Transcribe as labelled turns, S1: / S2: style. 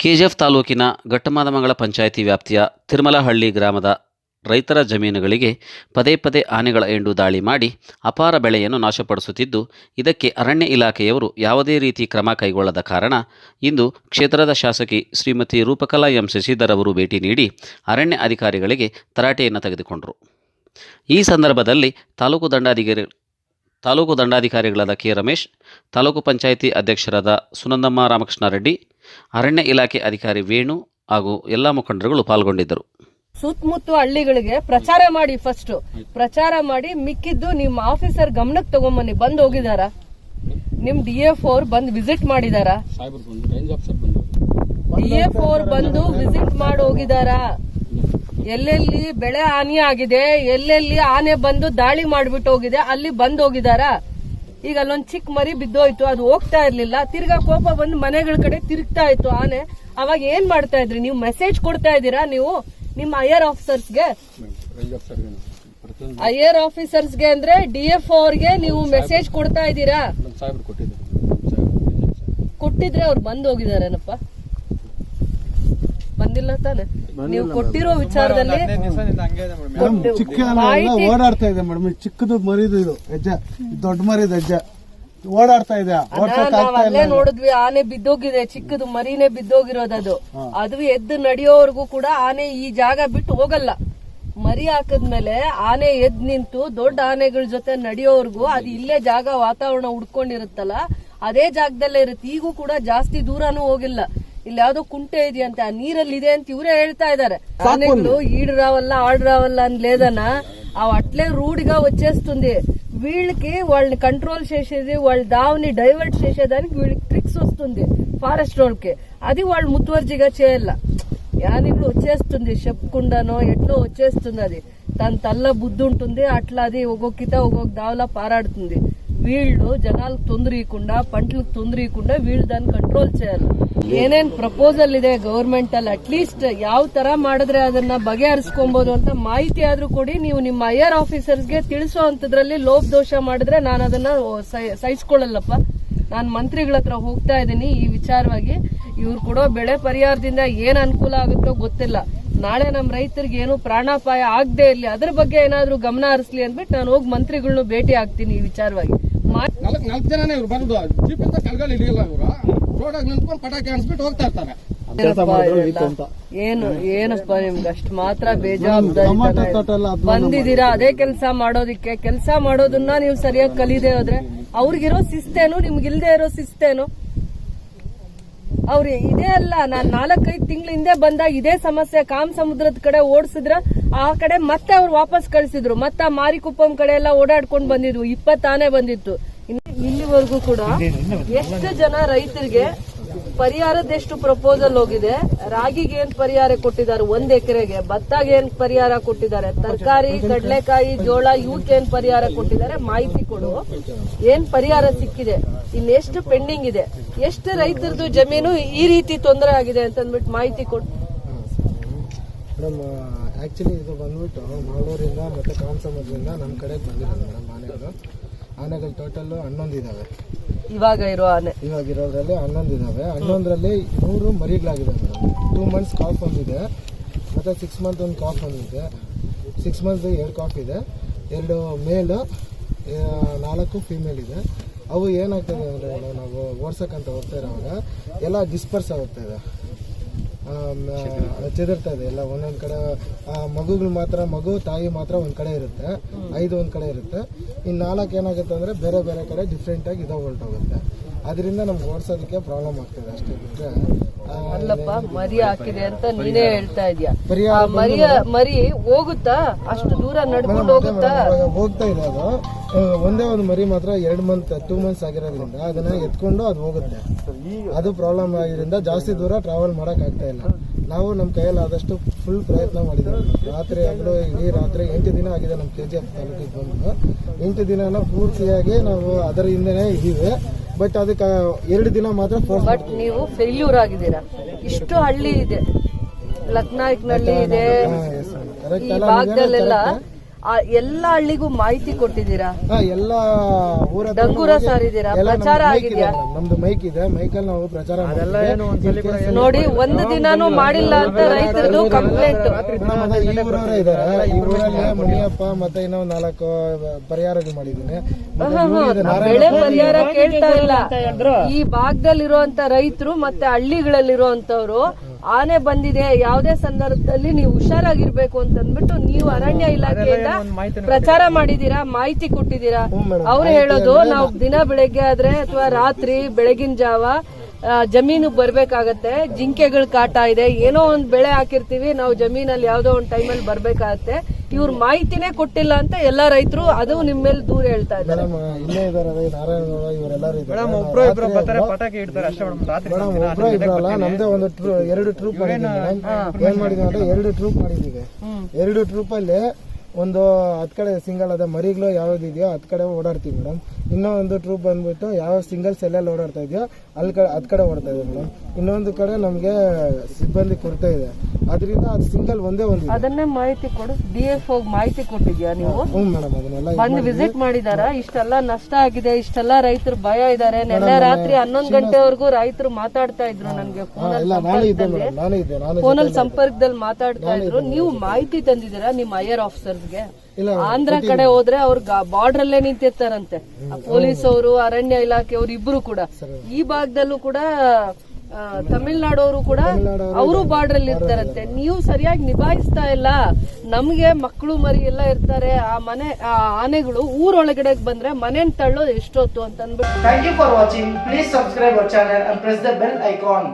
S1: KGF ತಾಲೂಕಿನ ಘಟ್ಟಮಾದಮಂಗಲ ಪಂಚಾಯಿತಿ ವ್ಯಾಪ್ತಿಯ ತಿರುಮಲಹಳ್ಳಿ ಗ್ರಾಮದ ರೈತರ ಜಮೀನುಗಳಿಗೆ ಪದೇ ಪದೇ ಆನೆಗಳ ಎಂಡು ದಾಳಿ ಮಾಡಿ ಅಪಾರ ಬೆಳೆಯನ್ನು ನಾಶಪಡಿಸುತ್ತಿದ್ದು, ಇದಕ್ಕೆ ಅರಣ್ಯ ಇಲಾಖೆಯವರು ಯಾವುದೇ ರೀತಿ ಕ್ರಮ ಕೈಗೊಳ್ಳದ ಕಾರಣ ಇಂದು ಕ್ಷೇತ್ರದ ಶಾಸಕಿ ಶ್ರೀಮತಿ ರೂಪಕಲಾ ಎಂ ಶಶಿಧರ್ ಅವರು ಭೇಟಿ ನೀಡಿ ಅರಣ್ಯ ಅಧಿಕಾರಿಗಳಿಗೆ ತರಾಟೆಯನ್ನು ತೆಗೆದುಕೊಂಡರು. ಈ ಸಂದರ್ಭದಲ್ಲಿ ತಾಲೂಕು ದಂಡಾಧಿಕಾರಿಗಳಾದ ಕೆ ರಮೇಶ್, ತಾಲೂಕು ಪಂಚಾಯಿತಿ ಅಧ್ಯಕ್ಷರಾದ ಸುನಂದಮ್ಮ ರಾಮಕೃಷ್ಣಾರೆಡ್ಡಿ, ಅರಣ್ಯ ಇಲಾಖೆ ಅಧಿಕಾರಿ ವೇಣು ಹಾಗೂ ಎಲ್ಲ ಮುಖಂಡರುಗಳು ಪಾಲ್ಗೊಂಡಿದ್ದರು.
S2: ಸುತ್ತಮುತ್ತ ಹಳ್ಳಿಗಳಿಗೆ ಪ್ರಚಾರ ಮಾಡಿ ಮಿಕ್ಕಿದ್ದು ನಿಮ್ಮ ಆಫೀಸರ್ ಗಮನಕ್ಕೆ ತಗೊಂಬನ್ನಿ. ಬಂದ್ ಹೋಗಿದಾರ? ನಿಮ್ DF ಅವ್ರು ಬಂದು ವಿಸಿಟ್ ಮಾಡಿದಾರ? DF ಅವ್ರು ಬಂದು ವಿಸಿಟ್ ಮಾಡಿ ಹೋಗಿದಾರ? ಎಲ್ಲೆಲ್ಲಿ ಬೆಳೆ ಹಾನಿ ಆಗಿದೆ, ಎಲ್ಲೆಲ್ಲಿ ಆನೆ ಬಂದು ದಾಳಿ ಮಾಡ್ಬಿಟ್ಟು ಹೋಗಿದೆ, ಅಲ್ಲಿ ಬಂದ್ ಹೋಗಿದಾರ? ಈಗ ಅಲ್ಲೊಂದ್ ಚಿಕ್ಕ ಮರಿ ಬಿದ್ದೋಯ್ತು, ಅದು ಹೋಗ್ತಾ ಇರ್ಲಿಲ್ಲ, ತಿರ್ಗಾ ಕೋಪ ಬಂದು ಮನೆಗಳ ಕಡೆ ತಿರುಗ್ತಾ ಇತ್ತು ಆನೆ. ಅವಾಗ ಏನ್ ಮಾಡ್ತಾ ಇದ್ರಿ ನೀವು? ಮೆಸೇಜ್ ಕೊಡ್ತಾ ಇದ್ದೀರಾ ನೀವು ನಿಮ್ಮ ಹೈಯರ್ ಆಫೀಸರ್ಸ್ಗೆ ಅಂದ್ರೆ DF ಅವ್ರಿಗೆ ನೀವು ಮೆಸೇಜ್ ಕೊಡ್ತಾ ಇದ್ದೀರಾ? ಕೊಟ್ಟಿದ್ರೆ ಅವ್ರು ಬಂದ್ ಹೋಗಿದಾರೇನಪ್ಪ? ಬಂದಿಲ್ಲ ತಾನೆ? ನೀವು ಕೊಟ್ಟಿರೋ ವಿಚಾರದಲ್ಲಿ
S3: ಓಡಾಡ್ತಾ ಇದೆ ಮೇಡಮ್. ಚಿಕ್ಕದು ಮರಿದು ಇದು ಹೆಜ್ಜೆ, ದೊಡ್ಡ ಮರಿದ ಹೆಜ್ಜೆ ಓಡಾಡ್ತಾ ಇದೆ.
S2: ಅಲ್ಲೇ ನೋಡಿದ್ವಿ, ಆನೆ ಬಿದ್ದೋಗಿದೆ, ಚಿಕ್ಕದು ಮರಿನೇ ಬಿದ್ದೋಗಿರೋದದು. ಅದು ಎದ್ದು ನಡೆಯೋವರೆಗೂ ಕೂಡ ಆನೆ ಈ ಜಾಗ ಬಿಟ್ಟು ಹೋಗಲ್ಲ. ಮರಿ ಹಾಕದ್ಮೇಲೆ ಆನೆ ಎದ್ದು ನಿಂತು ದೊಡ್ಡ ಆನೆಗಳ ಜೊತೆ ನಡೆಯೋವರೆಗೂ ಅದು ಇಲ್ಲೇ ಜಾಗ ವಾತಾವರಣ ಉಡ್ಕೊಂಡಿರುತ್ತಲ್ಲ, ಅದೇ ಜಾಗದಲ್ಲೇ ಇರುತ್ತೆ. ಈಗೂ ಕೂಡ ಜಾಸ್ತಿ ದೂರನೂ ಹೋಗಿಲ್ಲ. ಇಲ್ಲಿ ಯಾವ್ದೋ ಕುಂಟೆ ಇದೆಯಂತೆ, ಆ ನೀರಲ್ಲಿ ಇದೆ ಅಂತ ಇವರೇ ಹೇಳ್ತಾ ఇದ್ದಾರೆ. ఆనెలు ఈడు రావాలా ఆడు రావాలా అని లేదన్నా, అవి అట్లే రూడ్గా వచ్చేస్తుంది. వీళ్ళకి వాళ్ళని కంట్రోల్ చేసేది, వాళ్ళ దావని డైవర్ట్ చేసేదానికి వీళ్ళకి ట్రిక్స్ వస్తుంది ఫారెస్ట్ వాళ్ళకి. అది వాళ్ళు ముతువర్జిగా చేయాల. యానిಗಳು వచ్చేస్తుంది, చెప్పకుండానో ఎట్లో వచ్చేస్తుంది. అది తన తల్ల బుద్ధి ఉంటుంది, అట్లా అది ఒక్కొక్కిత ఒక్కొక్క దావలా పారాడుతుంది. వీళ్ళు జనాలకు తొందర ఇవ్వకుండా, పంటలకు తొందర ఇవ్వకుండా వీళ్ళు దాన్ని ಕಂಟ್ರೋಲ್ చేయాలి. ಏನೇನ್ ಪ್ರಪೋಸಲ್ ಇದೆ ಗವರ್ಮೆಂಟ್ ಅಲ್ಲಿ, ಅಟ್ಲೀಸ್ಟ್ ಯಾವ ತರ ಮಾಡಿದ್ರೆ ಅದನ್ನ ಬಗೆಹರಿಸ್ಕೊಬಹುದು ಅಂತ ಮಾಹಿತಿ ಆದ್ರೂ ಕೊಡಿ. ನೀವು ನಿಮ್ಮ ಹೈಯರ್ ಆಫೀಸರ್ಸ್ಗೆ ತಿಳಿಸೋ ಅಂತದ್ರಲ್ಲಿ ಲೋಪದೋಷ ಮಾಡಿದ್ರೆ ನಾನು ಅದನ್ನ ಸಹಿಸ್ಕೊಳ್ಳಲ್ಲಪ್ಪ. ನಾನು ಮಂತ್ರಿಗಳ ಹತ್ರ ಹೋಗ್ತಾ ಇದ್ದೀನಿ ಈ ವಿಚಾರವಾಗಿ. ಇವ್ರು ಕೊಡೋ ಬೆಳೆ ಪರಿಹಾರದಿಂದ ಏನ್ ಅನುಕೂಲ ಆಗುತ್ತೋ ಗೊತ್ತಿಲ್ಲ. ನಾಳೆ ನಮ್ಮ ರೈತರಿಗೆ ಏನು ಪ್ರಾಣಾಪಾಯ ಆಗದೆ ಇರ್ಲಿ, ಅದ್ರ ಬಗ್ಗೆ ಏನಾದ್ರೂ ಗಮನ ಹರಿಸ್ಲಿ ಅಂದ್ಬಿಟ್ಟು ನಾನು ಹೋಗಿ ಮಂತ್ರಿಗಳನ್ನ ಭೇಟಿ ಆಗ್ತೀನಿ ಈ ವಿಚಾರವಾಗಿ.
S3: ನಾಲ್ಕು ಜನನೇ ಇವ್ರು ಬರೋದು, ಜೀಪ್ ಅಂತ ಕೆಳಗಡೆ ಇಳಿಯಲ್ಲ. ಇವರು ರೋಡಾಗ ನಿಂತ್ಕೊಂಡು ಪಟಾಕಿ ಅನ್ಸ್ಬಿಟ್ಟು ಹೋಗ್ತಾ ಇರ್ತಾರೆ.
S2: ಏನಪ್ಪ ನಿಮ್ಗೆ ಅಷ್ಟು ಮಾತ್ರ ಬೇಜವಾಬ್ದಾರಿ ಬಂದಿದ್ದೀರಾ ಅದೇ ಕೆಲಸ ಮಾಡೋದಿಕ್ಕೆ? ಕೆಲಸ ಮಾಡೋದನ್ನ ನೀವು ಸರಿಯಾಗಿ ಕಲಿದೆ ಹೋದ್ರೆ ಅವ್ರಿಗಿರೋ ಶಿಸ್ತೇನು, ನಿಮ್ಗಿಲ್ದೇ ಇರೋ ಶಿಸ್ತೇನು? ಅವ್ರು ಇದೇ ಅಲ್ಲ, ನಾನ್ 4-5 ತಿಂಗಳ ಹಿಂದೆ ಬಂದಾಗ ಇದೇ ಸಮಸ್ಯೆ ಕಾಮ್ ಸಮುದ್ರದ ಕಡೆ ಓಡಿಸಿದ್ರ, ಆ ಕಡೆ ಮತ್ತೆ ಅವ್ರು ವಾಪಸ್ ಕಳಿಸಿದ್ರು. ಮತ್ತೆ ಮಾರಿಕುಪ್ಪಂ ಕಡೆ ಎಲ್ಲ ಓಡಾಡ್ಕೊಂಡ್ ಬಂದಿದ್ವು. 20 ಆನೆ ಬಂದಿತ್ತು. ಇಲ್ಲಿವರೆಗೂ ಕೂಡ ಎಷ್ಟು ಜನ ರೈತರಿಗೆ ಪರಿಹಾರದೆಷ್ಟು ಪ್ರಪೋಸಲ್ ಹೋಗಿದೆ? ರಾಗಿಗೆ ಏನ್ ಪರಿಹಾರ ಕೊಟ್ಟಿದ್ದಾರೆ 1 ಎಕರೆಗೆ? ಭತ್ತಗೆ ಏನ್ ಪರಿಹಾರ ಕೊಟ್ಟಿದ್ದಾರೆ? ತರಕಾರಿ, ಕಡಲೆಕಾಯಿ, ಜೋಳ ಇವಕ್ಕೆ ಏನ್ ಪರಿಹಾರ ಕೊಟ್ಟಿದ್ದಾರೆ? ಮಾಹಿತಿ ಕೊಡು. ಏನ್ ಪರಿಹಾರ ಸಿಕ್ಕಿದೆ? ಇನ್ನೆಷ್ಟು ಪೆಂಡಿಂಗ್ ಇದೆ? ಎಷ್ಟು ರೈತರದು ಜಮೀನು ಈ ರೀತಿ ತೊಂದರೆ ಆಗಿದೆ ಅಂತಂದ್ಬಿಟ್ಟು ಮಾಹಿತಿ ಕೊಡು.
S4: ಮೇಡಮ್, ಆಕ್ಚುಲಿ ಇದು ಬಂದ್ಬಿಟ್ಟು ಮಂಗಳೂರಿಂದ ಮತ್ತೆ ಕಾಮಸಮುದ್ರದಿಂದ ನಮ್ಮ ಕಡೆ ಬಂದಿರೋದು ಮೇಡಮ್. ಆನೆಗಳು ಟೋಟಲ್ 11 ಇದಾವೆ. ಇವಾಗಿರೋದ್ರಲ್ಲಿ 11 ಇದಾವೆ. 11ರಲ್ಲಿ 100 ಮರಿಗಳಾಗಿದೆ ಮೇಡಮ್. 2 ಮಂತ್ಸ್ ಕಾಫ್ ಬಂದಿದೆ, ಮತ್ತೆ 6 ಮಂತ್ ಒಂದು ಕಾಫ್ ಬಂದಿದೆ. 6 ಮಂತ್ 2 ಕಾಫ್ ಇದೆ, 2 ಮೇಲ್, 4 ಫೀಮೇಲ್ ಇದೆ. ಅವು ಏನಾಗ್ತದೆ ಅಂದರೆ ನಾವು ಓಡ್ಸಕ್ಕಂತ ಹೋಗ್ತಾ ಇರೋವಾಗ ಎಲ್ಲ ಡಿಸ್ಪರ್ಸ್ ಆಗುತ್ತೆ ಇದೆ, ಚೆದರ್ತಾ ಇದೆ ಎಲ್ಲ ಒಂದೊಂದು ಕಡೆ. ಮಗುಗಳು ಮಾತ್ರ, ಮಗು ತಾಯಿ ಮಾತ್ರ ಒಂದ್ ಕಡೆ ಇರುತ್ತೆ, 5 ಒಂದ್ ಕಡೆ ಇರುತ್ತೆ. ಇನ್ನು 4 ಏನಾಗುತ್ತೆ ಅಂದ್ರೆ ಬೇರೆ ಬೇರೆ ಕಡೆ ಡಿಫ್ರೆಂಟ್ ಆಗಿ ಇದು ಹೊರಟೋಗುತ್ತೆ. ಅದರಿಂದ ನಮ್ಗೆ ಓಡಿಸೋದಕ್ಕೆ ಪ್ರಾಬ್ಲಮ್ ಆಗ್ತದೆ ಅಷ್ಟೇ ಬಿಟ್ರೆ.
S2: ಅಲ್ಲಪ್ಪ, ಮರಿ ಹಾಕಿದೆ ಅಂತ ನೀನೇ ಹೇಳ್ತಾ ಇದೀಯ. ಮರಿ ಹೋಗುತ್ತಾ? ಅಷ್ಟು ದೂರ ನಡ್ಕೊಂಡು ಹೋಗುತ್ತಾ?
S4: ಹೋಗ್ತಾ ಇದೆ. ಅದು ಒಂದೇ ಒಂದು ಮರಿ ಮಾತ್ರ 2 ಮಂತ್ಸ್ ಆಗಿರೋದ್ರಿಂದ ಅದನ್ನ ಎತ್ಕೊಂಡು ಅದು ಹೋಗುತ್ತೆ. ಅದು ಪ್ರಾಬ್ಲಮ್ ಆಗಿರೋದ್ರಿಂದ ಜಾಸ್ತಿ ದೂರ ಟ್ರಾವೆಲ್ ಮಾಡಕ್ ಆಗ್ತಾ ಇಲ್ಲ. ನಾವು ನಮ್ಮ ಕೈಯಲ್ಲಿ ಆದಷ್ಟು ಫುಲ್ ಪ್ರಯತ್ನ ಮಾಡಿದ್ದೀವಿ. ರಾತ್ರಿ ಹಗಲು ಇಡೀ ರಾತ್ರಿ 8 ದಿನ ಆಗಿದೆ ನಮ್ಮ KGF ತಾಲೂಕಿಗೆ ಬಂದು. 8 ದಿನ ಪೂರ್ತಿಯಾಗಿ ನಾವು ಅದರ ಹಿಂದೆನೇ ಇದ್ದೀವಿ. ಬಟ್ ಅದಕ್ಕೆ 2 ದಿನ ಮಾತ್ರ
S2: ಬಟ್ ನೀವು ಫೇಲ್ಯೂರ್ ಆಗಿದ್ದೀರಾ. ಇಷ್ಟು ಹಳ್ಳಿ ಇದೆ, ಲಕ್ನಾಯಕ್ನಲ್ಲಿ ಇದೆ, ಈ ಭಾಗದಲ್ಲೆಲ್ಲ ಎಲ್ಲಾ ಹಳ್ಳಿಗೂ ಮಾಹಿತಿ ಕೊಟ್ಟಿದ್ದೀರಾ?
S4: ಎಲ್ಲ ಊರ ಹತ್ರ
S2: ಡಂಗೂರ ಸಾರಿದ್ದೀರಾ?
S4: ಎಲ್ಲ ನಮ್ದು
S2: ಪ್ರಚಾರ
S4: ಮೈಕ್ ಇದೆ
S2: ಆಗಿದ್ಯಾ?
S4: ಮೇಡಮ್. ನಮ್ದು ಮೈಕ್ ಇದೆ, ಮೈಕಲ್ಲಿ ನಾವು ಪ್ರಚಾರ ಮಾಡ್ತೀವಿ.
S2: ನೋಡಿ, ಒಂದು ದಿನಾನು ಮಾಡಿಲ್ಲ ಅಂತ ರೈತರದು ಕಂಪ್ಲೇಂಟ್.
S4: ಈ ಊರವರೇ ಇದಾರೆ. ಈ ಊರಲ್ಲಿ ಮುನಿಯಪ್ಪ ಮತ್ತೆ ಇನ್ನೂ 4 ಪರಿಹಾರಗಳು ಮಾಡಿದ್ದೀನಿ.
S2: ಬೆಳೆ ಪರಿಹಾರ ಕೇಳ್ತಾ ಇಲ್ಲ. ಈ ಭಾಗದಲ್ಲಿರುವಂತ ರೈತರು ಮತ್ತೆ ಹಳ್ಳಿಗಳಲ್ಲಿರುವಂತವ್ರು ಆನೆ ಬಂದಿದೆ, ಯಾವುದೇ ಸಂದರ್ಭದಲ್ಲಿ ನೀವು ಹುಷಾರಾಗಿರ್ಬೇಕು ಅಂತ ಅಂದ್ಬಿಟ್ಟು ನೀವು ಅರಣ್ಯ ಇಲಾಖೆಯಿಂದ ಪ್ರಚಾರ ಮಾಡಿದೀರಾ, ಮಾಹಿತಿ ಕೊಟ್ಟಿದ್ದೀರಾ. ಅವ್ರು ಹೇಳೋದು ನಾವು ದಿನ ಬೆಳಗ್ಗೆ ಆದ್ರೆ ಅಥವಾ ರಾತ್ರಿ ಬೆಳಗಿನ ಜಾವ ಜಮೀನು ಬರ್ಬೇಕಾಗತ್ತೆ, ಜಿಂಕೆಗಳ ಕಾಟ ಇದೆ, ಏನೋ ಒಂದ್ ಬೆಳೆ ಹಾಕಿರ್ತೀವಿ ನಾವು ಜಮೀನಲ್ಲಿ ಯಾವ್ದೋ ಒಂದ್ ಟೈಮಲ್ಲಿ ಬರ್ಬೇಕಾಗತ್ತೆ. ಇವ್ರ ಮಾಹಿತಿನೇ ಕೊಟ್ಟಿಲ್ಲ ಅಂತ ಎಲ್ಲಾ ರೈತರು ಅದು ನಿಮ್ ಮೇಲೆ ದೂರ ಹೇಳ್ತಾ ಇದ್ದಾರೆ.
S4: ಇಲ್ಲೇ ಇದಾರೆ ನಾರಾಯಣಗೌಡ, ಇವರೆಲ್ಲರೂ ಇದ್ದಾರೆ.
S5: ಒಬ್ರು
S4: ಇಬ್ರಲ್ಲ, ನಮ್ದೇ ಒಂದು 2 ಟ್ರೂಪ್ ಮಾಡಿದ್ದೀವಿ ಮೇಡಮ್. ಏನ್ ಮಾಡಿದೀವಿ ಅಂದ್ರೆ 2 ಟ್ರೂಪ್ ಮಾಡಿದೀವಿ. 2 ಟ್ರೂಪ್ ಅಲ್ಲಿ ಒಂದು 10 ಕಡೆ ಸಿಂಗಲ್ ಅದ ಮರಿಗಳು ಯಾವ್ದಿದೆಯೋ 10 ಕಡೆ ಓಡಾಡ್ತೀವಿ ಮೇಡಮ್. ಇನ್ನೊಂದು ಟ್ರೂಪ್ ಬಂದ್ಬಿಟ್ಟು ಯಾವ ಸಿಂಗಲ್ಸ್ ಎಲ್ಲೆಲ್ಲಿ ಓಡಾಡ್ತಾ ಇದೆಯೋ ಅಲ್ಲಿ 10 ಕಡೆ ಓಡ್ತಾ ಇದೆ ಮೇಡಮ್. ಇನ್ನೊಂದು ಕಡೆ ನಮ್ಗೆ ಸಿಬ್ಬಂದಿ ಕೊರತೆ ಇದೆ, ಅದರಿಂದ ಅದು ಸಿಂಗಲ್ ಒಂದೇ ಒಂದು.
S2: ಅದನ್ನೇ ಮಾಹಿತಿ ಕೊಡು. DFO ಮಾಹಿತಿ ಕೊಟ್ಟಿದ್ಯಾ ನೀವು?
S4: ಹ್ಞೂ ಮೇಡಮ್, ಅದನ್ನೆಲ್ಲ
S2: ಬಂದು ವಿಸಿಟ್ ಮಾಡಿದಾರ? ಇಷ್ಟೆಲ್ಲ ನಷ್ಟ ಆಗಿದೆ, ಇಷ್ಟೆಲ್ಲ ರೈತರು ಭಯ ಇದಾರೆ. ನೆನ್ನೆ ರಾತ್ರಿ 11 ಗಂಟೆವರೆಗೂ ರೈತರು ಮಾತಾಡ್ತಾ ಇದ್ರು ನನ್ಗೆ ಫೋನಲ್ಲಿ ಸಂಪರ್ಕದಲ್ಲಿ ಮಾತಾಡ್ತಾ ಇದ್ರು. ನೀವು ಮಾಹಿತಿ ತಂದಿದ್ದೀರಾ ನಿಮ್ಮ ಹೈಯರ್ ಆಫೀಸರ್ಸ್ಗೆ? ಆಂಧ್ರ ಕಡೆ ಹೋದ್ರೆ ಅವ್ರ ಬಾರ್ಡರ್ ಅಲ್ಲೇ ನಿಂತಿರ್ತಾರಂತೆ ಪೊಲೀಸ್ ಅವರು, ಅರಣ್ಯ ಇಲಾಖೆಯವರು ಇಬ್ರು ಕೂಡ. ಈ ಭಾಗದಲ್ಲೂ ಕೂಡ ತಮಿಳ್ನಾಡವರು ಕೂಡ ಅವರು ಬಾರ್ಡರ್ ಅಲ್ಲಿ ಇರ್ತಾರಂತೆ. ನೀವು ಸರಿಯಾಗಿ ನಿಭಾಯಿಸ್ತಾ ಇಲ್ಲ. ನಮ್ಗೆ ಮಕ್ಕಳು ಮರಿ ಎಲ್ಲ ಇರ್ತಾರೆ. ಆ ಆನೆಗಳು ಊರೊಳಗಡೆ ಬಂದ್ರೆ ಮನೆನ್ ತಳ್ಳೋದು ಎಷ್ಟೊತ್ತು ಅಂತ ಅಂದ್ಬಿಟ್ಟು.
S6: Thank you for watching. Please subscribe our channel and press the bell icon.